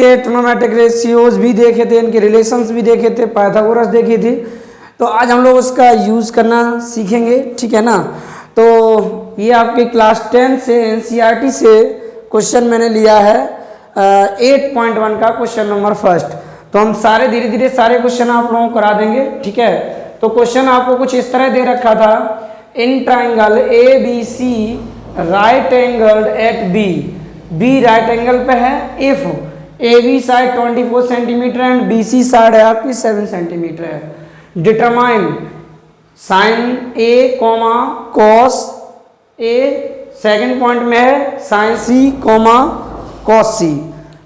Trigonometric ratios भी देखे थे, इनके रिलेशंस भी देखे थे, पाइथागोरस देखी थी। तो आज हम लोग उसका यूज़ करना सीखेंगे, ठीक है ना। तो ये आपके क्लास 10 से एनसीईआरटी से क्वेश्चन मैंने लिया है 8.1 का क्वेश्चन नंबर फर्स्ट। तो हम सारे धीरे धीरे सारे क्वेश्चन आप लोगों को करा देंगे, ठीक है। तो क्वेश्चन आपको कुछ इस तरह दे रखा था, in triangle A B C right angled at B, B right angle पे है if A B side 24 centimetre and B C side है आपकी 7 सेंटीमीटर है। Determine sine A comma cos A, second point में है sine C comma cos C.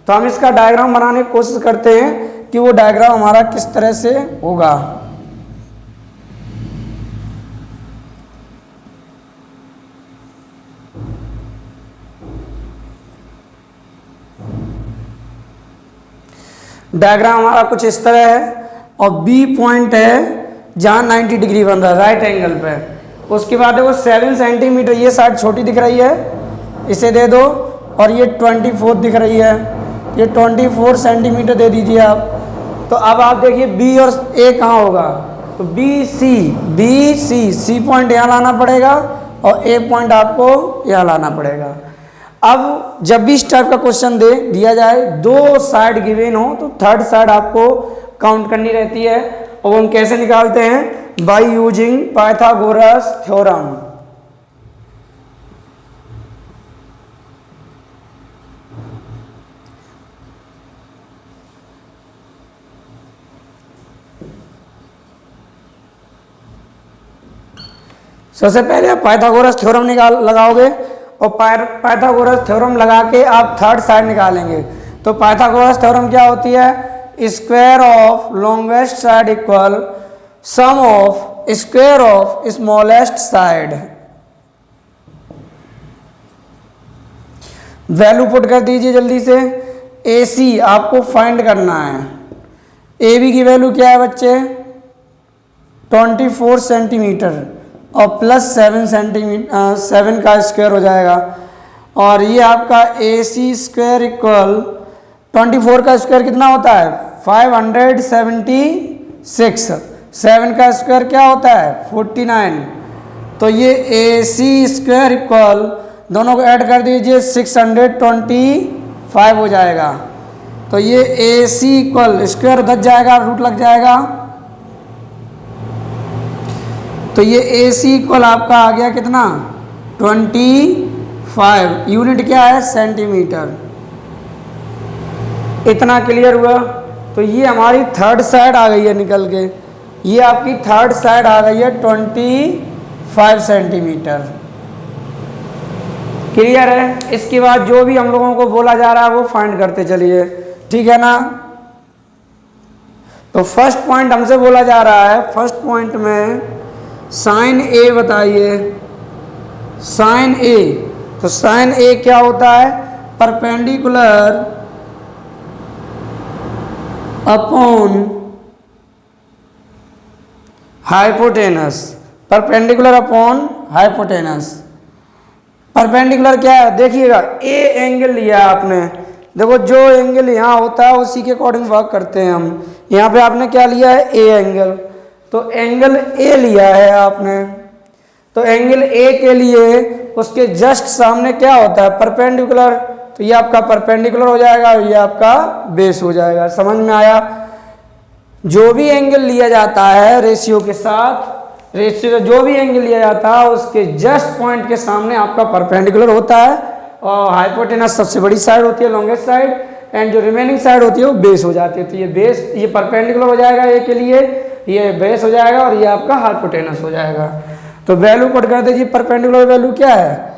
तो हम इसका डायग्राम बनाने की कोशिश करते हैं कि वो डायग्राम हमारा किस तरह से होगा। डायग्राम हमारा कुछ इस तरह है और बी पॉइंट है जहाँ 90 डिग्री बन रहा है राइट एंगल पे। उसके बाद देखो 7 सेंटीमीटर ये साइड छोटी दिख रही है, इसे दे दो, और ये 24 दिख रही है, ये 24 सेंटीमीटर दे दीजिए आप। तो अब आप देखिए बी और ए कहाँ होगा, तो बी सी, सी पॉइंट यहाँ लाना पड़ेगा और ए पॉइंट आपको यहाँ लाना पड़ेगा। अब जब भी इस टाइप का क्वेश्चन दिया जाए, दो साइड गिवन हो तो थर्ड साइड आपको काउंट करनी रहती है। और हम कैसे निकालते हैं, बाय यूजिंग पाइथागोरस थ्योरम। सबसे पहले आप पाइथागोरस थ्योरम लगाओगे और पाइथागोरस थ्योरम लगा के आप थर्ड साइड निकालेंगे। तो पाइथागोरस थ्योरम क्या होती है, square of longest side equal some of square of smallest side. Value put कर दीजिए जल्दी से। ए सी आपको फाइंड करना है, ए बी की वैल्यू क्या है बच्चे 24 सेंटीमीटर और प्लस 7 सेंटीमीटर 7 का स्क्वायर हो जाएगा। और ये आपका ए सी स्क्वायर इक्वल 24 का स्क्वायर कितना होता है 576, 7 का स्क्वायर क्या होता है 49। तो ये ए सी स्क्वायर इक्वल दोनों को ऐड कर दीजिए 625 हो जाएगा। तो ये ए सी इक्वल स्क्वायर उधर जाएगा, रूट लग जाएगा। तो ये ए सी इक्वल आपका आ गया कितना 25, यूनिट क्या है सेंटीमीटर। इतना क्लियर हुआ। तो ये हमारी थर्ड साइड आ गई है निकल के, ये आपकी थर्ड साइड आ गई है 25 सेंटीमीटर। क्लियर है। इसके बाद जो भी हम लोगों को बोला जा रहा है वो फाइंड करते चलिए, ठीक है ना। तो फर्स्ट पॉइंट हमसे बोला जा रहा है, फर्स्ट पॉइंट में साइन ए बताइए, साइन ए। तो साइन ए क्या होता है, perpendicular upon hypotenuse, perpendicular upon hypotenuse. Perpendicular क्या है, देखिएगा ए एंगल लिया आपने, देखो जो एंगल यहाँ होता है उसी के अकॉर्डिंग वर्क करते हैं हम। यहाँ पे आपने क्या लिया है ए एंगल, तो एंगल ए लिया है आपने। तो एंगल ए के लिए उसके जस्ट सामने क्या होता है परपेंडिकुलर, तो ये आपका परपेंडिकुलर हो जाएगा और ये आपका बेस हो जाएगा। समझ में आया। जो भी एंगल लिया जाता है रेशियो के साथ, रेशियो जो भी एंगल लिया जाता है उसके जस्ट पॉइंट के सामने आपका परपेंडिकुलर होता है। और हाइपोटेनस सबसे बड़ी साइड होती है, लॉन्गेस्ट साइड, एंड जो रिमेनिंग साइड होती है वो बेस हो जाती है। तो ये बेस, ये परपेंडिकुलर हो जाएगा ए के लिए, ये बेस हो जाएगा और ये आपका हाइपोटेनस हो जाएगा। तो वैल्यू पुट कर दीजिए। परपेंडिकुलर वैल्यू क्या है,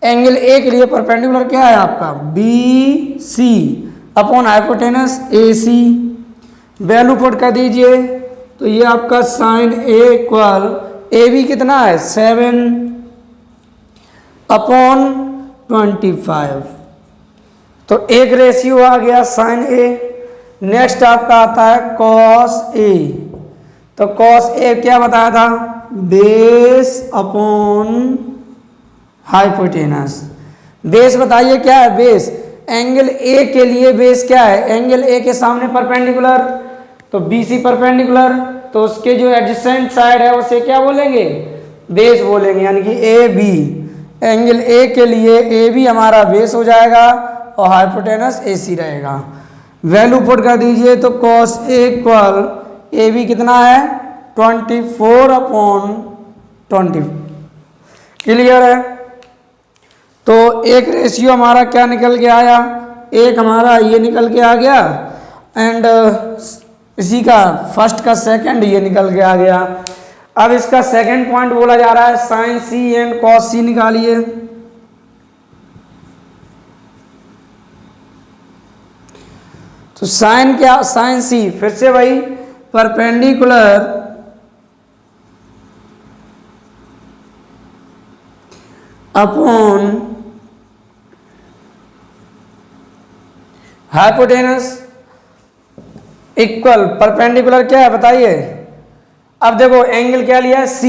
एंगल ए के लिए परपेंडिकुलर क्या है आपका B C upon hypotenuse A C. Value put कर दीजिए। तो ये आपका sine A equal A B कितना है 7 अपॉन 25। तो एक रेशियो आ गया साइन ए। नेक्स्ट आपका आता है कॉस ए। तो कॉस ए क्या बताया था, बेस अपॉन हाइपोटेनस। बेस बताइए क्या है बेस, एंगल ए के लिए बेस क्या है, एंगल ए के सामने परपेंडिकुलर, तो BC परपेंडिकुलर, तो उसके जो एडजेसेंट साइड है उसे क्या बोलेंगे, बेस बोलेंगे, यानी कि AB। एंगल ए के लिए AB हमारा बेस हो जाएगा और हाइपोटेनस AC रहेगा। वैल्यू पुट कर दीजिए तो cos A इक्वल AB कितना है 24/20। क्लियर है। तो एक रेशियो हमारा क्या निकल के आया, एक हमारा ये निकल के आ गया एंड इसी का फर्स्ट का सेकंड ये निकल के आ गया। अब इसका सेकंड पॉइंट बोला जा रहा है sine C and cos C निकालिए। तो साइन क्या, साइन C फिर से वही perpendicular upon hypotenuse equal perpendicular क्या है बताइए। अब देखो एंगल क्या लिया है C,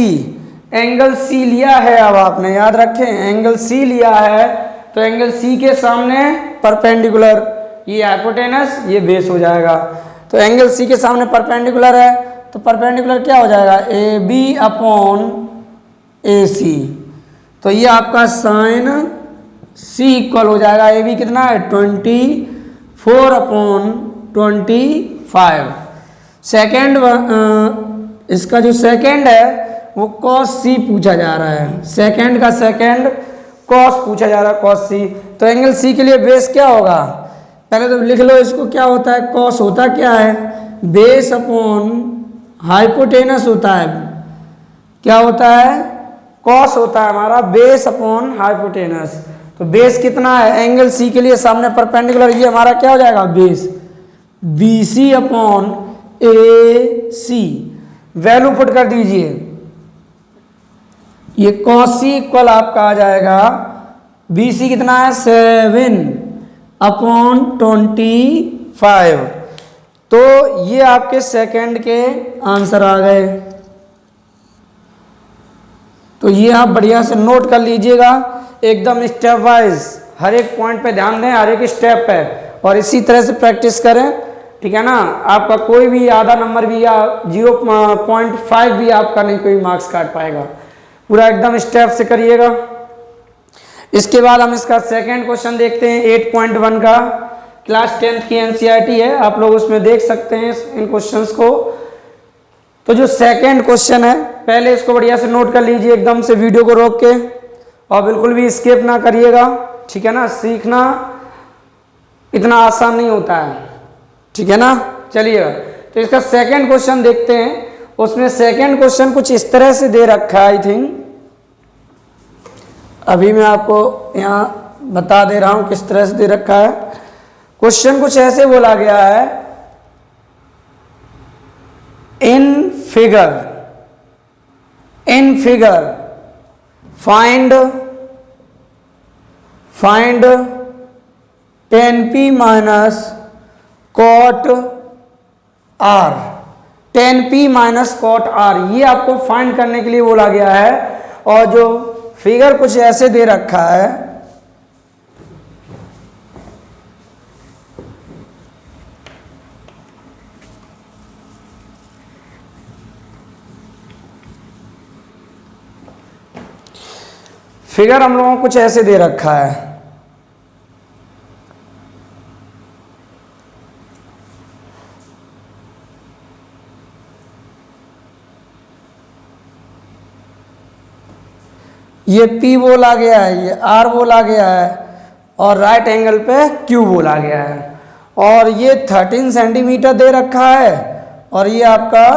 एंगल C लिया है, अब आपने याद रखें एंगल C लिया है तो एंगल C के सामने परपेंडिकुलर, ये हाइपोटेनस ये बेस हो जाएगा। तो एंगल C के सामने परपेंडिकुलर है तो परपेंडिकुलर क्या हो जाएगा AB/AC। तो ये आपका साइन C इक्वल हो जाएगा AB कितना है 24/25। सेकेंड इसका जो सेकेंड है वो cos C पूछा जा रहा है, सेकेंड का सेकेंड cos पूछा जा रहा है cos C। तो एंगल C के लिए बेस क्या होगा, पहले तो लिख लो इसको, क्या होता है cos होता क्या है बेस अपॉन हाइपोटेनस होता है, क्या होता है cos होता है हमारा बेस अपॉन हाइपोटेनस। तो बेस कितना है एंगल C के लिए सामने परपेंडिकुलर, ये हमारा क्या हो जाएगा बेस BC/AC। वैल्यू पुट कर दीजिए, ये cos C इक्वल आपका आ जाएगा BC कितना है 7/25। तो ये आपके सेकंड के आंसर आ गए। तो ये आप बढ़िया से नोट कर लीजिएगा, एकदम स्टेप वाइज हर एक पॉइंट पे ध्यान दें, हर एक स्टेप पे, और इसी तरह से प्रैक्टिस करें, ठीक है ना। आपका कोई भी आधा नंबर भी या 0.5 भी आपका नहीं कोई मार्क्स काट पाएगा, पूरा एकदम स्टेप से करिएगा। इसके बाद हम इसका सेकंड क्वेश्चन देखते हैं 8.1 का, क्लास 10th की NCERT है, आप लोग उसमें देख सकते हैं इन क्वेश्चंस को। तो जो सेकंड क्वेश्चन है पहले इसको बढ़िया से नोट कर लीजिए, एकदम से वीडियो को रोक के, और बिल्कुल भी स्किप ना करिएगा, ठीक है ना। सीखना इतना आसान नहीं होता है, ठीक है ना। चलिए तो इसका सेकंड क्वेश्चन देखते हैं। उसमें सेकंड क्वेश्चन कुछ इस तरह से दे रखा है, आई थिंक अभी मैं आपको यहाँ बता दे रहा हूँ किस तरह से दे रखा है। क्वेश्चन कुछ ऐसे बोला गया है, in figure find 10p minus cot r, 10p minus cot r, ये आपको फाइंड करने के लिए बोला गया है। और जो फिगर कुछ ऐसे दे रखा है, फिगर हम लोगों को कुछ ऐसे दे रखा है, ये P बोला गया है, ये R बोला गया है, और राइट एंगल पे Q बोला गया है, और ये 13 सेंटीमीटर दे रखा है, और ये आपका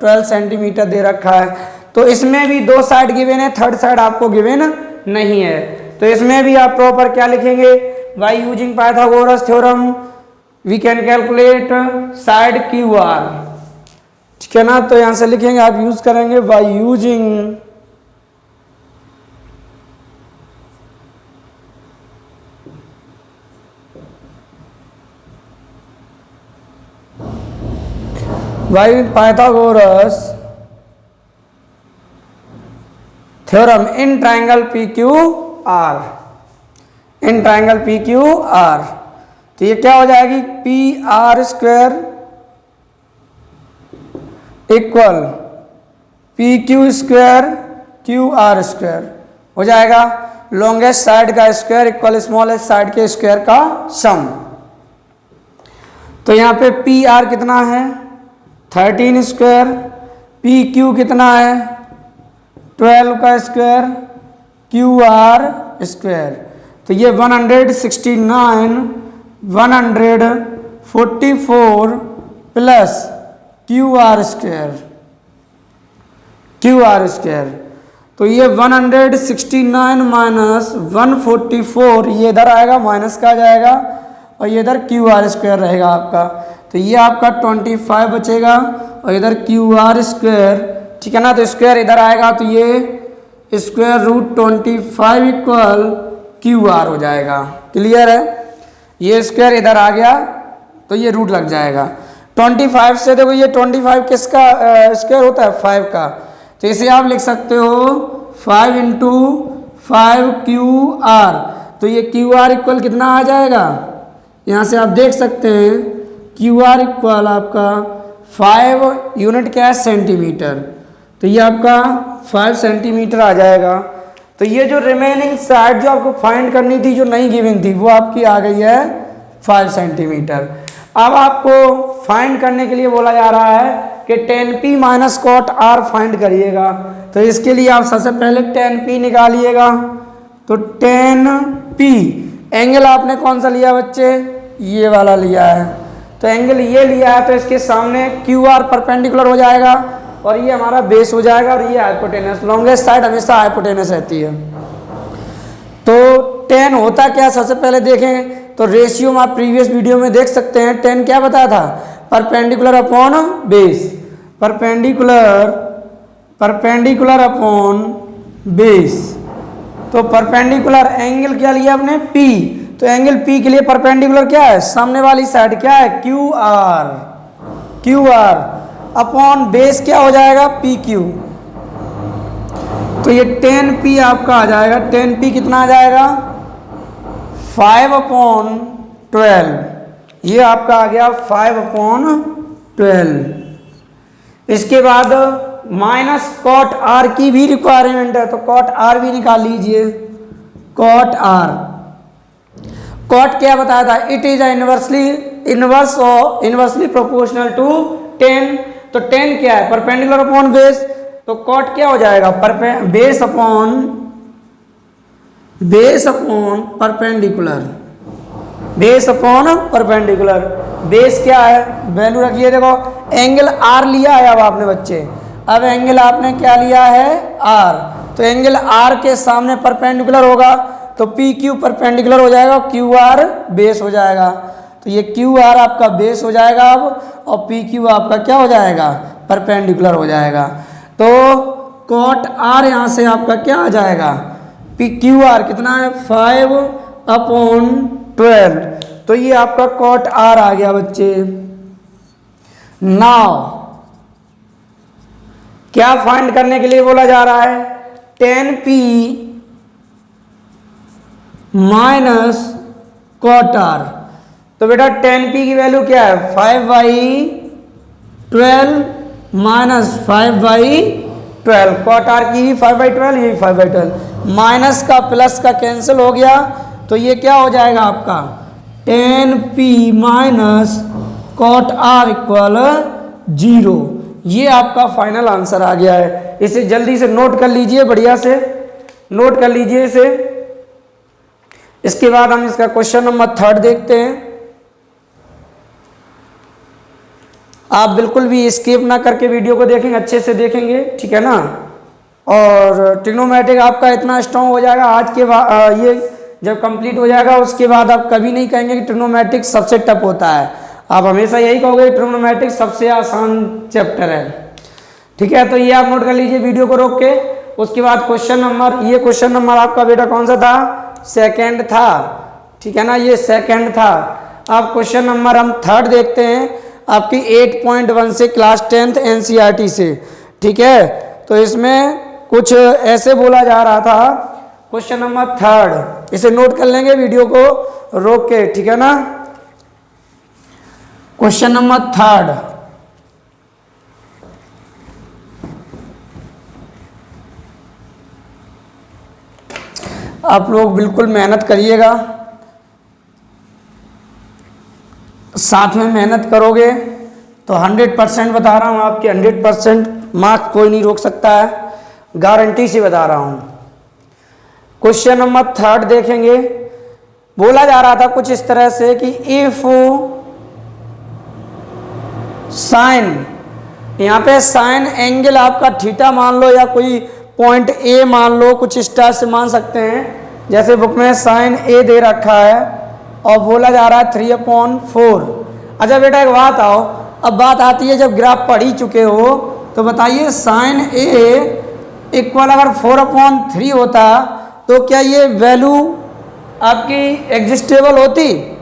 12 सेंटीमीटर दे रखा है। तो इसमें भी दो साइड गिवन है, थर्ड साइड आपको गिवन नहीं है। तो इसमें भी आप प्रॉपर क्या लिखेंगे, by using Pythagoras theorem we can calculate side QR, ठीक है ना। तो यहां से लिखेंगे, आप यूज करेंगे by using by Pythagoras theorem in triangle PQR, in triangle PQR। तो ये क्या हो जाएगी, P R square equal P Q square Q R square हो जाएगा। लॉन्गेस्ट साइड का स्क्वायर इक्वल स्मॉलेस्ट साइड के स्क्वायर का सम। तो यहाँ पे पी आर कितना है 13 स्क्वायर, पी क्यू कितना है 12 का स्क्वायर, क्यू आर स्क्वायर। तो ये 169 144 plus Q R square, Q R square. तो ये 169 माइनस 144 ये इधर आएगा, माइनस का आ जाएगा, और ये इधर क्यू आर स्क्वायर रहेगा आपका। तो ये आपका 25 बचेगा और इधर क्यू आर स्क्वायर, ठीक है ना। तो स्क्वायर इधर आएगा तो ये square root 25 equal Q R हो जाएगा। क्लियर है, ये स्क्वायर इधर आ गया तो ये रूट लग जाएगा। 25 से देखो ये 25 किसका स्क्वायर होता है 5 का, तो इसे आप लिख सकते हो 5 इंटू 5 क्यू आर। तो ये क्यू आर इक्वल कितना आ जाएगा, यहाँ से आप देख सकते हैं क्यू आर इक्वल आपका 5 यूनिट क्या है सेंटीमीटर। तो ये आपका 5 सेंटीमीटर आ जाएगा। तो ये जो रिमेनिंग साइड जो आपको फाइंड करनी थी जो नहीं गिवन थी वो आपकी आ गई है 5 सेंटीमीटर। अब आपको फाइंड करने के लिए बोला जा रहा है कि tan p minus cot r find करिएगा। तो इसके लिए आप सबसे पहले tan p निकालिएगा। तो tan p एंगल आपने कौन सा लिया बच्चे, ये वाला लिया है। तो एंगल ये लिया है तो इसके सामने क्यू आर परपेंडिकुलर हो जाएगा और ये हमारा बेस हो जाएगा और ये हाइपोटेनस। लॉन्गेस्ट साइड हमेशा हाइपोटेनस रहती है। तो tan होता क्या, सबसे पहले देखें तो रेशियो में आप प्रीवियस वीडियो में देख सकते हैं। tan क्या बताया था, perpendicular upon base, perpendicular upon base. तो परपेंडिकुलर एंगल क्या लिया आपने P, तो एंगल P के लिए परपेंडिकुलर क्या है, सामने वाली साइड क्या है क्यू आर अपॉन बेस क्या हो जाएगा PQ। तो ये tan P आपका आ जाएगा, tan P कितना आ जाएगा 5/12, ये आपका आ गया 5/12। इसके बाद माइनस कॉट आर की भी रिक्वायरमेंट है, तो कॉट आर भी निकाल लीजिए। कॉट आर, कॉट क्या बताया था, it is inversely proportional to tan। तो tan क्या है, परपेंडिकुलर अपॉन बेस। तो कॉट क्या हो जाएगा, base upon perpendicular, base upon perpendicular. Base क्या है, वैल्यू रखिए। देखो एंगल आर लिया है अब आपने बच्चे, अब एंगल आपने क्या लिया है आर। तो एंगल आर के सामने परपेंडिकुलर होगा तो पी क्यू परपेंडिकुलर हो जाएगा, क्यू आर बेस हो जाएगा। तो ये क्यू आर आपका बेस हो जाएगा अब, और पी क्यू आपका क्या हो जाएगा, परपेंडिकुलर हो जाएगा। तो कॉट आर यहाँ से आपका क्या आ जाएगा, पी क्यू आर कितना है 5/12। तो ये आपका कॉट आर आ गया बच्चे। नाउ क्या फाइंड करने के लिए बोला जा रहा है, tan P minus cot R. तो बेटा tan P की वैल्यू क्या है 5/12 माइनस 5/12, कॉट आर की 5/12 ये 5/12, माइनस का प्लस का कैंसिल हो गया। तो ये क्या हो जाएगा आपका tan P minus cot R equal 0। ये आपका फाइनल आंसर आ गया है। इसे जल्दी से नोट कर लीजिए, बढ़िया से नोट कर लीजिए इसे। इसके बाद हम इसका क्वेश्चन नंबर 3 देखते हैं। आप बिल्कुल भी स्किप ना करके वीडियो को देखेंगे, अच्छे से देखेंगे, ठीक है ना। और ट्रिग्नोमेट्रिक आपका इतना स्ट्रॉन्ग हो जाएगा आज के बाद, ये जब कंप्लीट हो जाएगा उसके बाद आप कभी नहीं कहेंगे कि ट्रिग्नोमेट्रिक सबसे टफ होता है। आप हमेशा यही कहोगे ट्रिग्नोमेट्रिक सबसे आसान चैप्टर है, ठीक है। तो ये आप नोट कर लीजिए वीडियो को रोक के। उसके बाद क्वेश्चन नंबर, ये क्वेश्चन नंबर आपका बेटा कौन सा था, सेकंड था, ठीक है ना, ये सेकंड था। अब क्वेश्चन नंबर हम 3 देखते हैं आपकी 8.1 से क्लास 10th NCERT से, ठीक है। तो इसमें कुछ ऐसे बोला जा रहा था, क्वेश्चन नंबर 3 इसे नोट कर लेंगे वीडियो को रोक के, ठीक है ना। क्वेश्चन नंबर 3, आप लोग बिल्कुल मेहनत करिएगा, साथ में मेहनत करोगे तो 100% बता रहा हूँ, आपके 100% मार्क्स कोई नहीं रोक सकता है, गारंटी से बता रहा हूँ। क्वेश्चन नंबर 3 देखेंगे। बोला जा रहा था कुछ इस तरह से कि इफ साइन, यहाँ पे साइन एंगल आपका थीटा मान लो या कोई पॉइंट ए मान लो, कुछ इस तरह से मान सकते हैं। जैसे बुक में साइन ए दे रखा है और बोला जा रहा है 3/4। अच्छा बेटा एक बात आओ, अब बात आती है जब ग्राफ पढ़ ही चुके हो तो बताइए साइन ए इक्वल अगर 4/3 होता तो क्या ये वैल्यू आपकी एग्जिस्टेबल होती?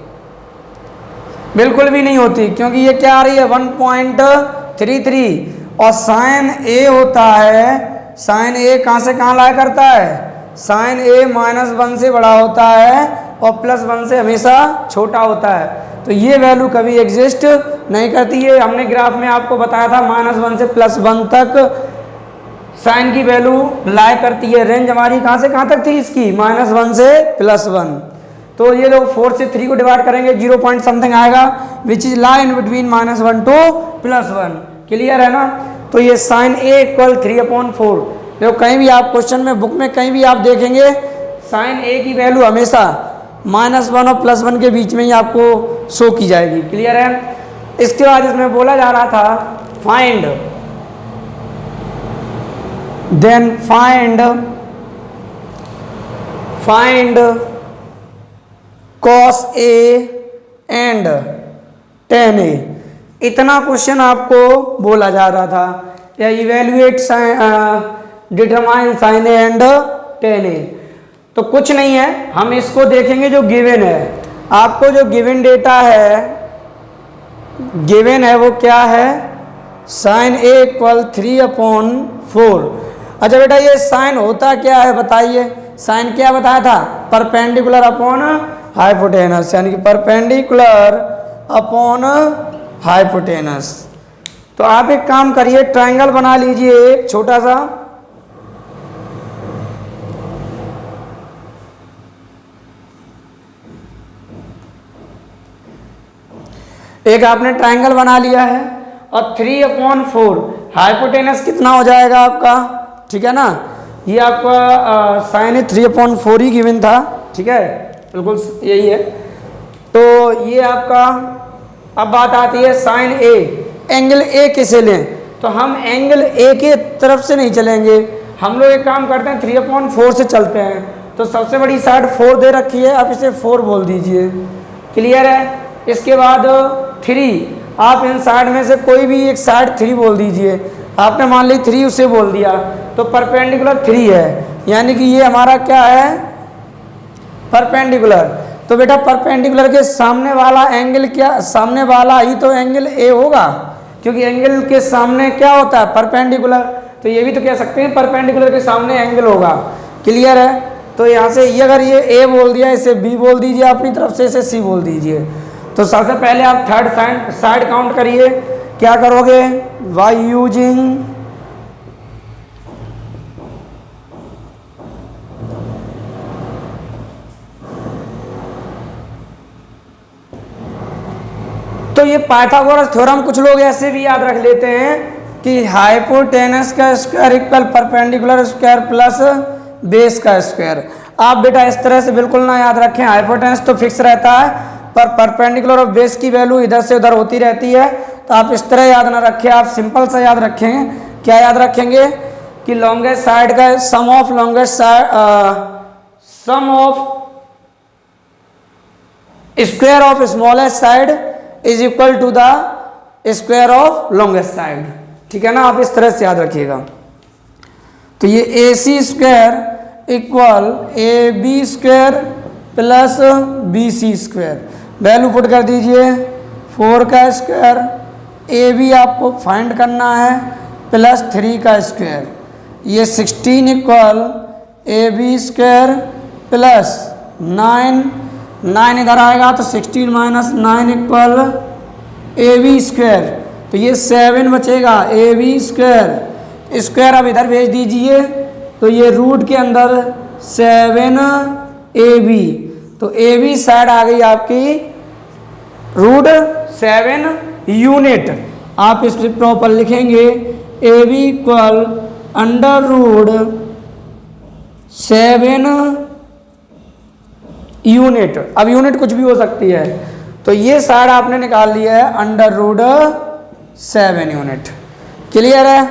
बिल्कुल भी नहीं होती, क्योंकि ये क्या आ रही है 1.33 और साइन ए होता है, साइन ए कहाँ से कहाँ लाया करता है, साइन ए -1 से बड़ा होता है और +1 से हमेशा छोटा होता है, तो ये वैल्यू कभी एग्जिस्ट नहीं करती है। हमने ग्राफ में आपको बताया था -1 से +1 तक साइन की वैल्यू लाया करती है। रेंज हमारी कहाँ से कहाँ तक थी इसकी, -1 से +1। तो ये लोग 4 से 3 को डिवाइड करेंगे 0 पॉइंट समथिंग आएगा, which is lie in between -1 to +1। Clear है ना? तो ये साइन ए इक्वल 3/4। देखो कहीं भी आप क्वेश्चन में बुक में कहीं भी आप देखेंगे साइन ए की वैल्यू हमेशा -1 और +1 के बीच में ही आपको शो की जाएगी। क्लियर है? इसके बाद इसमें बोला जा रहा था find, then find cos A and tan A। इतना क्वेश्चन आपको बोला जा रहा था, या evaluate determine sin A and tan A। तो कुछ नहीं है, हम इसको देखेंगे जो गिवन है। आपको जो गिवन डेटा है, गिवन है वो क्या है, sin A इक्वल 3/4। अच्छा बेटा ये साइन होता क्या है बताइए, साइन क्या बताया था, परपेंडिकुलर अपॉन हाइपोटेनस, यानी कि परपेंडिकुलर अपॉन हाइपोटेनस। तो आप एक काम करिए, ट्रायंगल बना लीजिए एक छोटा सा, एक आपने ट्रायंगल बना लिया है और 3/4 हाइपोटेनस कितना हो जाएगा आपका, ठीक है ना। ये आपका साइन 3/4 ही गिवन था, ठीक है, बिल्कुल यही है। तो ये आपका, अब बात आती है साइन ए, एंगल ए किसे लें, तो हम एंगल ए के तरफ से नहीं चलेंगे, हम लोग एक काम करते हैं 3/4 से चलते हैं। तो सबसे बड़ी साइड 4 दे रखी है, आप इसे 4 बोल दीजिए। क्लियर है? इसके बाद 3, आप इन साइड में से कोई भी एक साइड 3 बोल दीजिए। आपने मान ली 3 उसे बोल दिया, तो परपेंडिकुलर 3 है, यानी कि ये हमारा क्या है, परपेंडिकुलर। तो बेटा परपेंडिकुलर के सामने वाला एंगल क्या, सामने वाला ही तो एंगल ए होगा, क्योंकि एंगल के सामने क्या होता है, परपेंडिकुलर। तो ये भी तो कह सकते हैं परपेंडिकुलर के सामने एंगल होगा। क्लियर है? तो यहाँ से ये अगर ये ए बोल दिया, इसे बी बोल दीजिए अपनी तरफ से, इसे सी बोल दीजिए। तो सबसे पहले आप थर्ड साइड काउंट करिए, क्या करोगे, बाय यूजिंग तो ये पाइथागोरस थ्योरम कुछ लोग ऐसे भी याद रख लेते हैं कि हाइपोटेनस का square equal perpendicular square plus base का स्क्वायर। आप बेटा इस तरह से बिल्कुल ना याद रखें, हाइपोटेनस तो फिक्स रहता है, पर परपेंडिकुलर और बेस की वैल्यू इधर से उधर होती रहती है। तो आप इस तरह याद ना रखें, आप सिंपल सा याद रखेंगे। क्या याद रखेंगे कि लॉन्गेस्ट साइड का sum of longest side, sum of square of smallest side is equal to the square of longest side. ठीक है ना, आप इस तरह से याद रखिएगा। तो ये A C square equal A B square plus B C square, value put कर दीजिए 4 का स्क्वायर, ए बी आपको फाइंड करना है प्लस 3 का स्क्वायर, ये 16 equal A B square plus 9 इधर आएगा तो 16 minus 9 equal A B square, तो ये 7 बचेगा ए बी स्क्वायर, स्क्वायर अब इधर भेज दीजिए, तो ये रूट के अंदर 7 ए बी, तो ए बी साइड आ गई आपकी रूट 7 यूनिट। आप इस पर प्रॉपर लिखेंगे A B equal under root 7 unit. अब यूनिट कुछ भी हो सकती है, तो ये साइड आपने निकाल लिया है अंडर रूट 7 यूनिट। क्लियर है।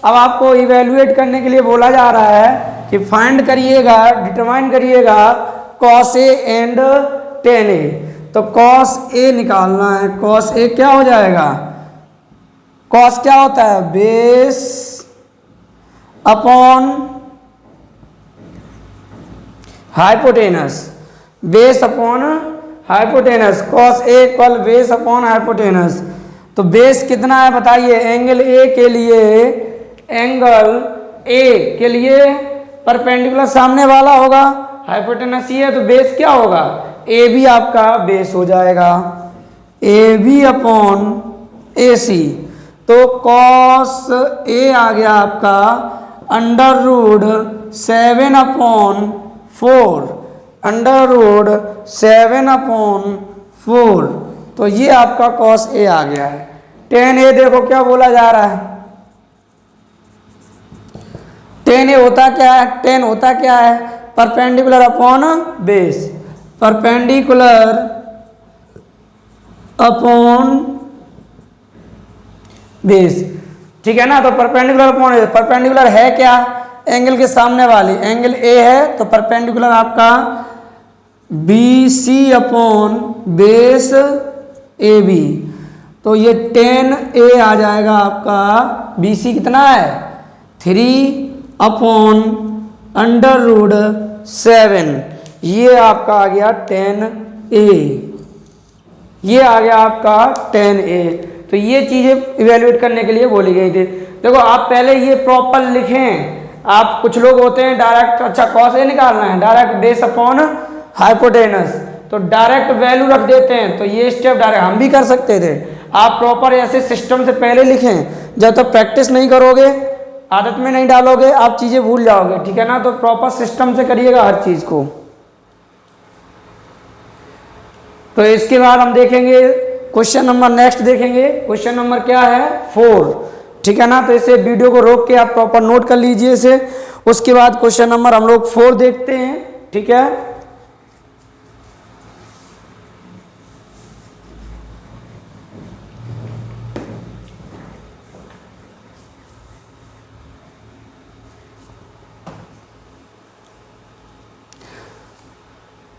अब आपको इवेल्युएट करने के लिए बोला जा रहा है कि फाइंड करिएगा, डिटरमाइन करिएगा कॉस ए एंड टेन ए। तो कॉस ए निकालना है। कॉस ए क्या हो जाएगा, कॉस क्या होता है, base upon hypotenuse, base upon hypotenuse, cos A equal base upon hypotenuse. तो बेस कितना है बताइए, एंगल ए के लिए, एंगल ए के लिए परपेंडिकुलर सामने वाला होगा, हाइपोटेनस ये है, तो बेस क्या होगा, ए बी आपका बेस हो जाएगा, ए बी अपॉन ए सी। तो कॉस ए आ गया आपका under root 7 upon 4, under root 7 upon 4। तो ये आपका कॉस ए आ गया है। टेन ए देखो क्या बोला जा रहा है, टेन ए होता क्या है, टेन होता क्या है, perpendicular upon base, perpendicular upon base, ठीक है ना। तो परपेंडिकुलर अपॉन, परपेंडिकुलर है क्या, एंगल के सामने वाली, एंगल ए है, तो परपेंडिकुलर आपका B C upon base A B. तो ये 10 ए आ जाएगा आपका, बी सी कितना है 3 अपॉन अंडर रूट 7, ये आपका आ गया 10 ए, ये आ गया आपका 10 ए। तो ये चीज़ें इवेल्युएट करने के लिए बोली गई थी। देखो आप पहले ये प्रॉपर लिखें। आप कुछ लोग होते हैं डायरेक्ट, अच्छा कॉस ए निकालना है, डायरेक्ट बेस अपॉन हाइपोटेनस, तो डायरेक्ट वैल्यू रख देते हैं। तो ये स्टेप डायरेक्ट हम भी कर सकते थे। आप प्रॉपर ऐसे सिस्टम से पहले लिखें, जब तक प्रैक्टिस नहीं करोगे, आदत में नहीं डालोगे, आप चीज़ें भूल जाओगे, ठीक है ना। तो प्रॉपर सिस्टम से करिएगा हर चीज़ को। तो इसके बाद हम देखेंगे क्वेश्चन नंबर, नेक्स्ट देखेंगे क्वेश्चन नंबर क्या है 4, ठीक है ना। तो इसे वीडियो को रोक के आप प्रॉपर नोट कर लीजिए इसे। उसके बाद क्वेश्चन नंबर हम लोग 4 देखते हैं, ठीक है।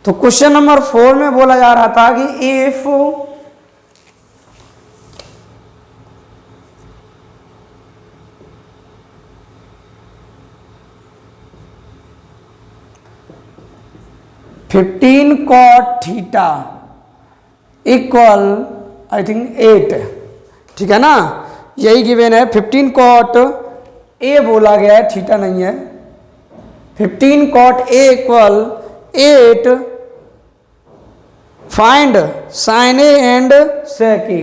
तो क्वेश्चन नंबर 4 में बोला जा रहा था कि if fifteen cot theta equal I think 8, ठीक है ना, यही गिवन है। 15 कॉट ए बोला गया है, थीटा नहीं है। 15 cot A equal 8, find sine A and sec A,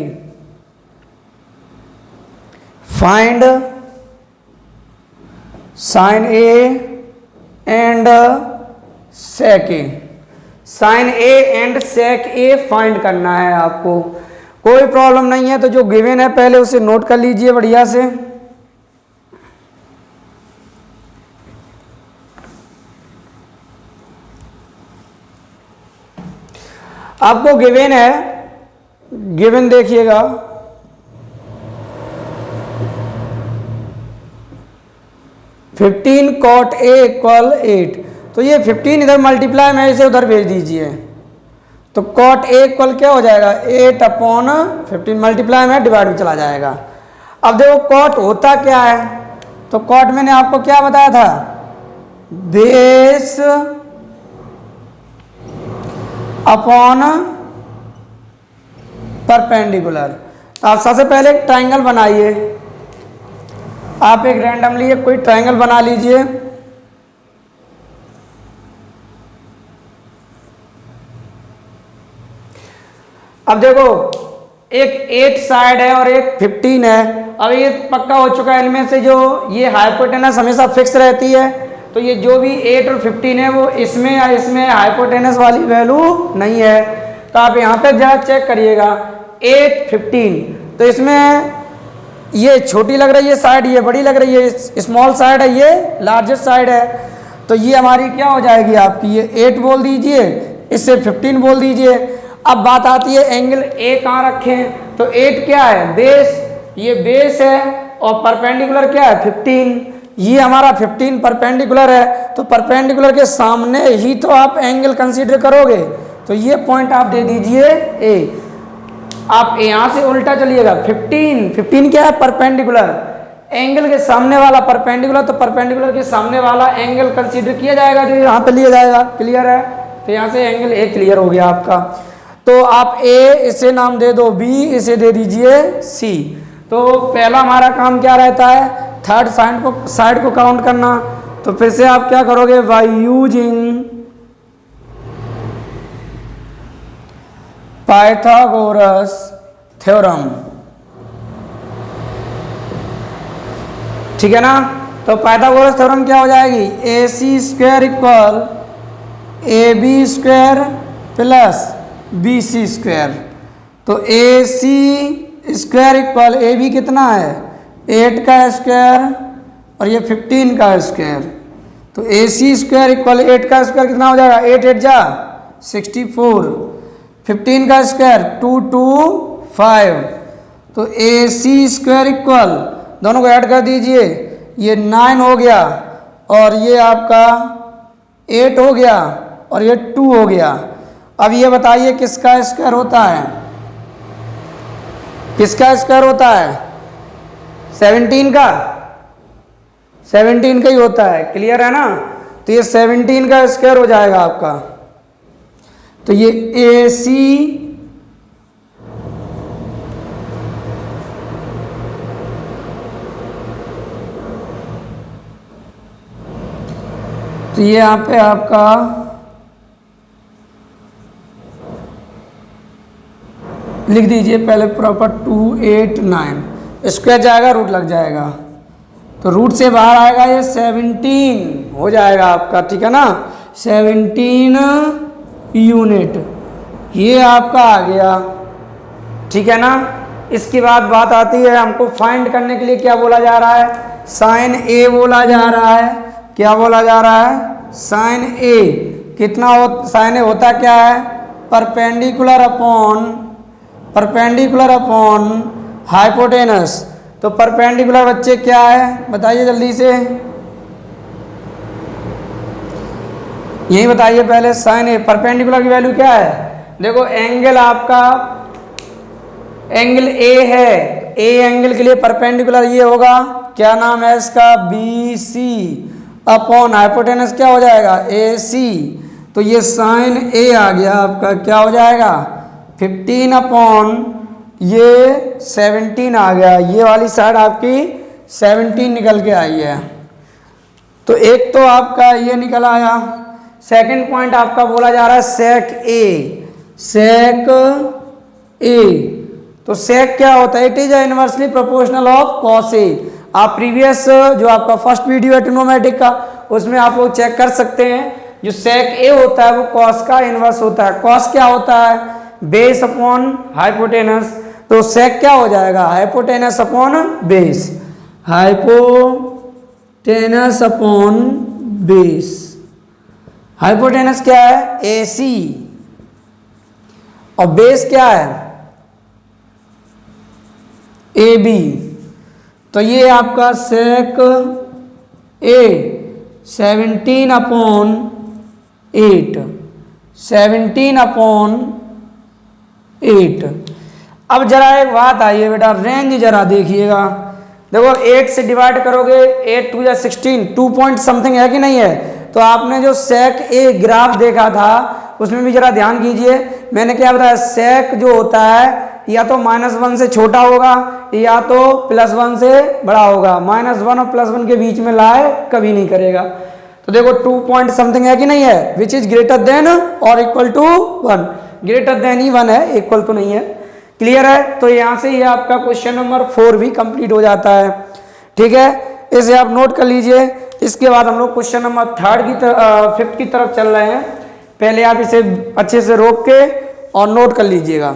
find sine A and sec A, sine A and sec A find करना है आपको। कोई प्रॉब्लम नहीं है, तो जो गिवन है पहले उसे नोट कर लीजिए बढ़िया से। आपको गिवन है, गिवन देखिएगा, फिफ्टीन कॉट ए इक्वल 8। तो ये 15 इधर मल्टीप्लाई में इसे उधर भेज दीजिए, तो कॉट ए इक्वल क्या हो जाएगा 8 अपॉन 15 मल्टीप्लाई में डिवाइड में चला जाएगा। अब देखो कॉट होता क्या है, तो कॉट मैंने आपको क्या बताया था, बेस अपॉन परपेंडिकुलर। आप सबसे पहले एक ट्रायंगल बनाइए, आप एक रैंडमली कोई ट्रायंगल बना लीजिए। अब देखो एक 8 साइड है और एक 15 है। अब ये पक्का हो चुका है इनमें से जो ये हाइपोटेनस हमेशा फिक्स रहती है, तो ये जो भी 8 और 15 है वो इसमें या इसमें हाइपोटेनस वाली वैल्यू नहीं है। तो आप यहाँ पे जरा चेक करिएगा 8 15, तो इसमें ये छोटी लग रही है साइड, ये बड़ी लग रही है, स्मॉल साइड है, ये लार्जेस्ट साइड है। तो ये हमारी क्या हो जाएगी आपकी, ये 8 बोल दीजिए, इससे 15 बोल दीजिए। अब बात आती है एंगल ए कहाँ रखें, तो 8 क्या है, बेस, ये बेस है, और परपेंडिकुलर क्या है 15, ये हमारा 15 परपेंडिकुलर है, तो परपेंडिकुलर के सामने ही तो आप एंगल कंसीडर करोगे, तो ये पॉइंट आप दे दीजिए ए। आप यहाँ से उल्टा चलिएगा, 15 क्या है परपेंडिकुलर, एंगल के सामने वाला परपेंडिकुलर, तो परपेंडिकुलर के सामने वाला एंगल कंसीडर किया जाएगा जो यहाँ पे लिया जाएगा। क्लियर है, तो यहाँ से एंगल ए क्लियर हो गया आपका। तो आप ए इसे नाम दे दो बी, इसे दे दीजिए सी। तो पहला हमारा काम क्या रहता है, थर्ड साइड को काउंट करना। तो फिर से आप क्या करोगे, बाय यूजिंग पाइथागोरस थ्योरम, ठीक है ना। तो पाइथागोरस थ्योरम क्या हो जाएगी, A C square equal A B square plus B C square. तो A C square equal A B कितना है 8 का स्क्वायर और ये 15 का स्क्वायर। तो ए सी स्क्वायर इक्वल 8 का स्क्वायर कितना हो जाएगा, 8 8 जा 64, 15 का स्क्वायर 2 2 5। तो ए सी स्क्वायर इक्वल दोनों को ऐड कर दीजिए, ये 9 हो गया और ये आपका 8 हो गया और ये 2 हो गया। अब ये बताइए किसका स्क्वायर होता है, किसका स्क्वायर होता है 17 का, 17 का ही होता है। क्लियर है ना, तो ये 17 का स्क्वायर हो जाएगा आपका। तो ये ए सी तो ये यहाँ पे आपका लिख दीजिए पहले प्रॉपर 2 8 9, स्क्वायर जाएगा रूट लग जाएगा, तो रूट से बाहर आएगा ये 17 हो जाएगा आपका, ठीक है ना, 17 यूनिट ये आपका आ गया, ठीक है ना। इसके बाद बात आती है हमको फाइंड करने के लिए क्या बोला जा रहा है, साइन ए बोला जा रहा है। क्या बोला जा रहा है, साइन ए कितना हो, साइन ए होता क्या है परपेंडिकुलर अपॉन हाइपोटेनस। तो परपेंडिकुलर बच्चे क्या है बताइए जल्दी से, यही बताइए पहले, साइन ए परपेंडिकुलर की वैल्यू क्या है, देखो एंगल आपका एंगल ए है, ए एंगल के लिए परपेंडिकुलर ये होगा, क्या नाम है इसका, बी सी अपॉन हाइपोटेनस क्या हो जाएगा ए सी। तो ये साइन ए आ गया आपका, क्या हो जाएगा 15 अपॉन ये 17 आ गया, ये वाली साइड आपकी 17 निकल के आई है। तो एक तो आपका ये निकल आया। सेकंड पॉइंट आपका बोला जा रहा है सेक ए। तो सेक क्या होता है, it is inversely proportional of cos A. आप प्रीवियस जो आपका फर्स्ट वीडियो है ट्रिग्नोमेट्रिक का, उसमें आप लोग चेक कर सकते हैं, जो सेक ए होता है वो कॉस का इनवर्स होता है। कॉस क्या होता है, बेस अपॉन हाइपोटेनस। तो सेक क्या हो जाएगा, hypotenuse upon base, hypotenuse upon base. Hypotenuse क्या है ए सी और बेस क्या है ए बी। तो ये आपका सेक ए 17 अपॉन 8, 17 अपॉन 8। अब जरा एक बात आइए बेटा, रेंज जरा देखिएगा, देखो 8 से डिवाइड करोगे 8 2 या 16, 2 पॉइंट समथिंग है कि नहीं है। तो आपने जो सेक ए ग्राफ देखा था उसमें भी जरा ध्यान कीजिए, मैंने क्या बताया, सेक जो होता है या तो -1 से छोटा होगा या तो +1 से बड़ा होगा, -1 और +1 के बीच में लाए कभी नहीं करेगा। तो देखो 2 पॉइंट समथिंग है कि नहीं है, विच इज ग्रेटर देन और इक्वल टू 1, ग्रेटर देन ही 1 है, इक्वल तो नहीं है। क्लियर है? तो यहाँ से ये आपका क्वेश्चन नंबर 4 भी कंप्लीट हो जाता है। ठीक है, इसे आप नोट कर लीजिए। इसके बाद हम लोग क्वेश्चन नंबर 5th की तरफ चल रहे हैं। पहले आप इसे अच्छे से रोक के और नोट कर लीजिएगा,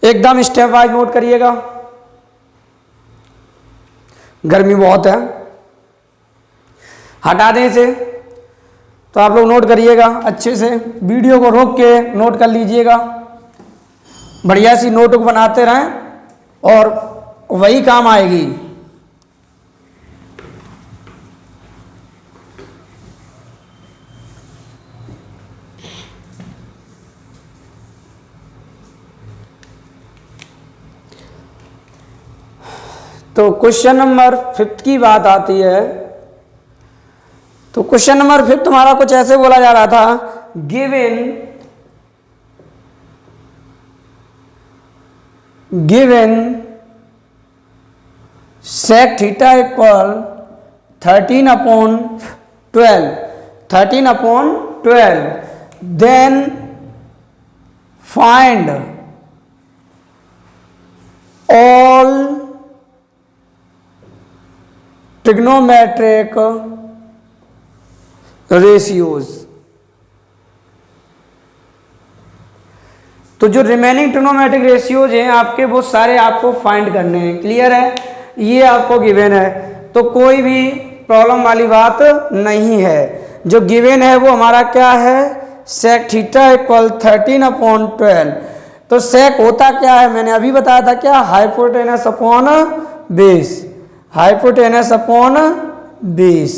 एकदम स्टेप वाइज नोट करिएगा। गर्मी बहुत है, हटा दें इसे। तो आप लोग नोट करिएगा अच्छे से, वीडियो को रोक के नोट कर लीजिएगा। बढ़िया सी नोटबुक बनाते रहें और वही काम आएगी। तो क्वेश्चन नंबर 5 की बात आती है। तो क्वेश्चन नंबर 5 तुम्हारा कुछ ऐसे बोला जा रहा था, given sec theta equal 13/12 then find all trigonometric ratios. तो जो रिमेनिंग ट्रिग्नोमेट्रिक रेशियोज हैं आपके, वो सारे आपको फाइंड करने हैं। क्लियर है? ये आपको गिवन है, तो कोई भी प्रॉब्लम वाली बात नहीं है। जो गिवन है वो हमारा क्या है, sec थीटा इक्वल 13/12। तो sec होता क्या है, मैंने अभी बताया था, क्या, hypotenuse upon base, hypotenuse upon base.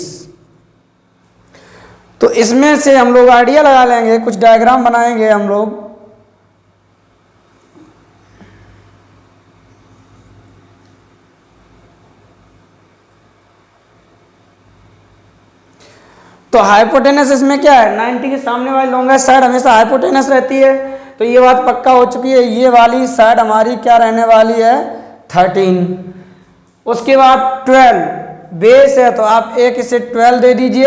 तो इसमें से हम लोग आइडिया लगा लेंगे, कुछ डायग्राम बनाएंगे हम लोग। तो हाइपोटेनस इसमें क्या है, 90 के सामने वाली लॉन्गेस्ट साइड हमेशा हाइपोटेनस रहती है। तो ये बात पक्का हो चुकी है, ये वाली साइड हमारी क्या रहने वाली है, 13। उसके बाद 12 बेस है, तो आप एक इसे 12 दे दीजिए।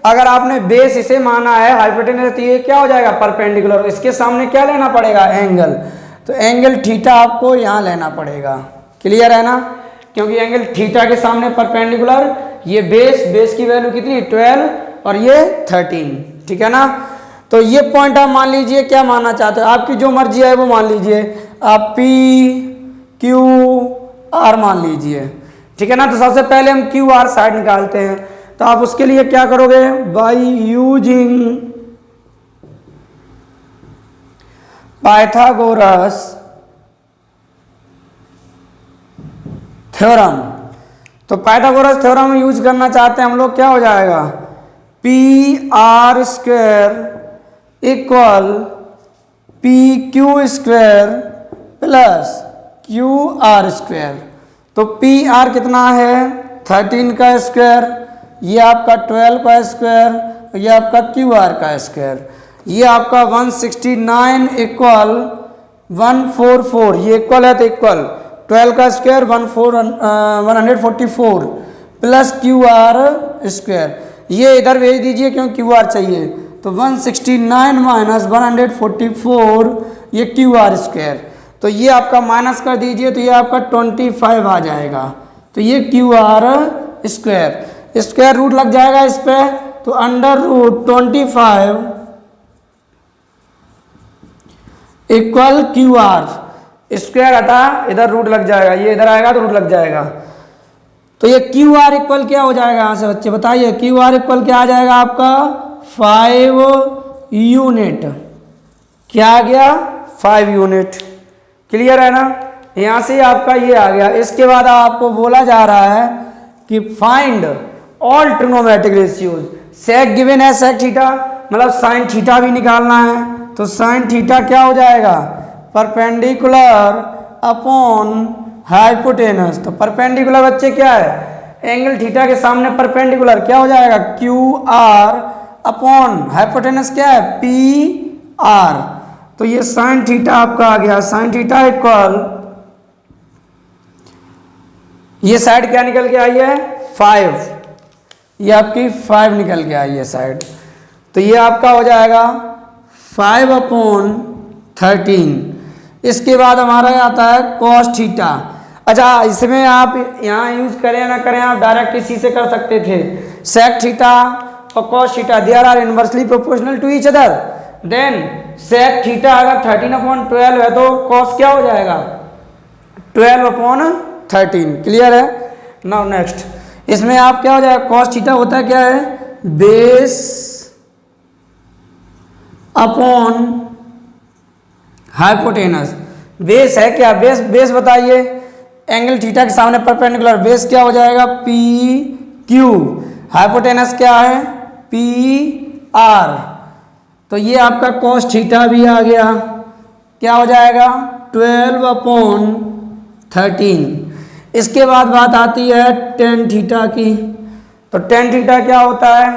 अगर आपने बेस इसे माना है हाइपोटेनस, तो ये क्या हो जाएगा, परपेंडिकुलर। इसके सामने क्या लेना पड़ेगा, एंगल। तो एंगल थीटा आपको यहाँ लेना पड़ेगा। क्लियर है ना? क्योंकि एंगल थीटा के सामने परपेंडिकुलर, ये बेस की वैल्यू कितनी, 12 और ये 13। ठीक है ना? तो ये पॉइंट आप मान लीजिए, क्या मानना चाहते हो, आपकी जो मर्जी है वो मान लीजिए। आप P Q R मान लीजिए। ठीक है ना? तो सबसे पहले हम क्यू आर साइड निकालते हैं। तो आप उसके लिए क्या करोगे, बाई यूजिंग पाइथागोरस थ्योरम। तो पाइथागोरस थ्योरम यूज करना चाहते हैं हम लोग, क्या हो जाएगा, PR² equal PQ² plus QR²। तो PR कितना है, 13 का स्क्वायर, ये आपका 12 का स्क्वायर, ये आपका QR का स्क्वायर, ये आपका 169 इक्वल 144। ये इक्वल है तो इक्वल 12 का स्क्वायर 144 प्लस QR²। ये इधर भेज दीजिए क्योंकि QR चाहिए। तो 169 माइनस 144 ये QR²। तो ये आपका माइनस कर दीजिए, तो ये आपका 25 आ जाएगा। तो ये QR² स्क्वायर रूट लग जाएगा इस पे, तो √25 इक्वल QR² हटा, इधर रूट लग जाएगा, ये इधर आएगा तो रूट लग जाएगा। तो ये QR इक्वल क्या हो जाएगा, यहाँ से बच्चे बताइए, QR इक्वल क्या आ जाएगा आपका, 5 यूनिट। क्या आ गया, 5 यूनिट। क्लियर है ना? यहाँ से आपका ये आ गया। इसके बाद आपको बोला जा रहा है कि फाइंड ऑल ट्रिग्नोमेट्रिक रेशियोज। सेक गिवन है, सेक थीटा, मतलब साइन थीटा भी निकालना है। तो साइन थीटा क्या हो जाएगा, परपेंडिकुलर अपॉन हाइपोटेनस। तो परपेंडिकुलर बच्चे क्या है, एंगल थीटा के सामने परपेंडिकुलर, क्या हो जाएगा, QR अपॉन हाइपोटेनस क्या है, PR। तो ये साइन थीटा आपका आ गया, साइन थीटा इक्वल, ये साइड क्या निकल के आई है, 5। ये आपकी 5 निकल के आई है साइड। तो ये आपका हो जाएगा 5/13। इसके बाद हमारा आता है कॉस थीटा। अच्छा, इसमें आप यहाँ यूज करें ना करें, आप डायरेक्ट इसी से कर सकते थे। सेक थीटा और cos theta they are inversely proportional to each other, then sec theta अगर 13/12 है तो कॉस क्या हो जाएगा 12/13। क्लियर है? नाउ नेक्स्ट, इसमें आप क्या हो जाएगा, कॉस थीटा होता है क्या है, बेस अपॉन हाइपोटेनस। बेस है क्या, बेस बताइए, एंगल थीटा के सामने परपेंडिकुलर, बेस क्या हो जाएगा पी क्यू, हाइपोटेनस क्या है पी आर। तो ये आपका कॉस थीटा भी आ गया, क्या हो जाएगा 12/13। इसके बाद बात आती है टेन थीटा की। तो टेन थीटा क्या होता है,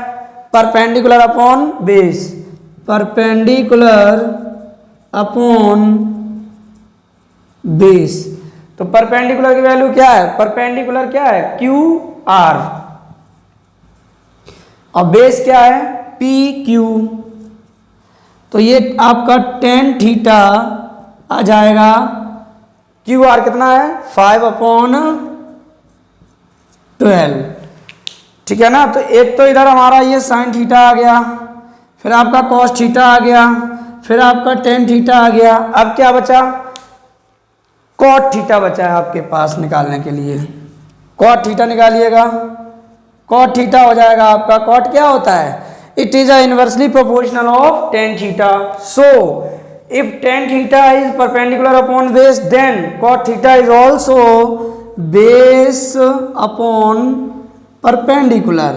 perpendicular upon base, perpendicular upon base. तो परपेंडिकुलर की वैल्यू क्या है, परपेंडिकुलर क्या है क्यू आर, और बेस क्या है पी क्यू। तो ये आपका टेन थीटा आ जाएगा, क्यू आर कितना है 5/12। ठीक है ना। तो एक तो इधर हमारा ये साइन थीटा आ गया, फिर आपका कॉस थीटा आ गया, फिर आपका टेन थीटा आ गया। अब क्या बचा, कॉट थीटा बचा है आपके पास निकालने के लिए। कॉट थीटा निकालिएगा, कॉट थीटा हो जाएगा आपका, कॉट क्या होता है, it is a inversely proportional of tan theta. So if tan theta is perpendicular upon base, then cot theta is also base upon perpendicular.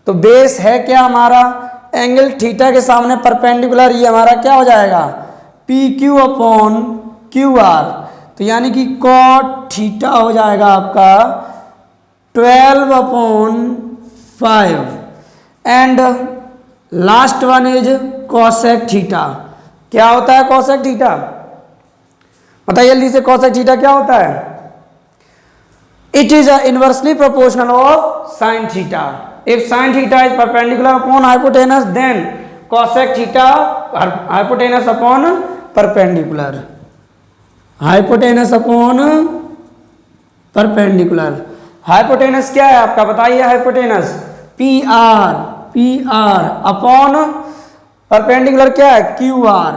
तो बेस है क्या हमारा, एंगल थीटा के सामने परपेंडिकुलर, ये हमारा क्या हो जाएगा P Q upon Q R. तो यानी कि कॉट थीटा हो जाएगा आपका 12/5 and last one is cosec theta. क्या होता है कॉसेक थीटा, बताइए जल्दी से, कॉसेक थीटा क्या होता है, it is inversely proportional of sine theta. If sine theta is perpendicular upon hypotenuse, then cosec theta hypotenuse upon perpendicular, hypotenuse upon perpendicular. Hypotenuse क्या है आपका, बताइए, hypotenuse P R, P R upon perpendicular क्या है Q R,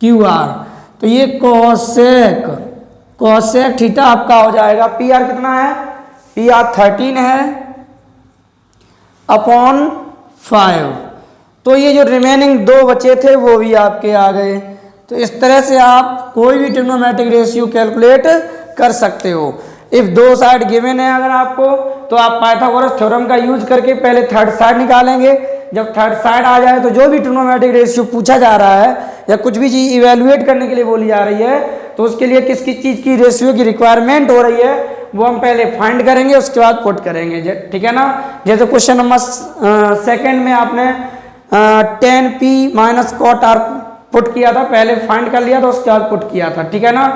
Q R. तो ये cosec, cosec theta आपका हो जाएगा, पी आर कितना है, पी आर 13 है अपॉन 5। तो ये जो रिमेनिंग दो बचे थे वो भी आपके आ गए। तो इस तरह से आप कोई भी ट्रिग्नोमेट्रिक रेशियो कैलकुलेट कर सकते हो। इफ दो साइड गिवन है अगर आपको, तो आप पाइथागोरस थ्योरम का यूज करके पहले थर्ड साइड निकालेंगे। जब थर्ड साइड आ जाए तो जो भी ट्रिग्नोमेट्रिक रेशियो पूछा जा रहा है या कुछ भी चीज इवेल्युएट करने के लिए बोली जा रही है, तो उसके लिए किस किस चीज की रेशियो की रिक्वायरमेंट हो रही है वो हम पहले फाइंड करेंगे, उसके बाद पुट करेंगे। ठीक है ना। जैसे क्वेश्चन नंबर सेकंड में आपने 10p minus cot are put किया था, पहले फाइंड कर लिया था, उसके बाद पुट किया था। ठीक है ना।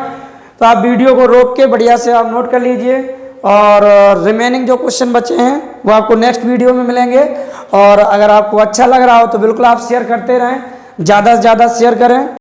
तो आप वीडियो को रोक के बढ़िया से आप नोट कर लीजिए, और रिमेनिंग जो क्वेश्चन बचे हैं वो आपको नेक्स्ट वीडियो में मिलेंगे। और अगर आपको अच्छा लग रहा हो तो बिल्कुल आप शेयर करते रहें, ज़्यादा से ज़्यादा शेयर करें।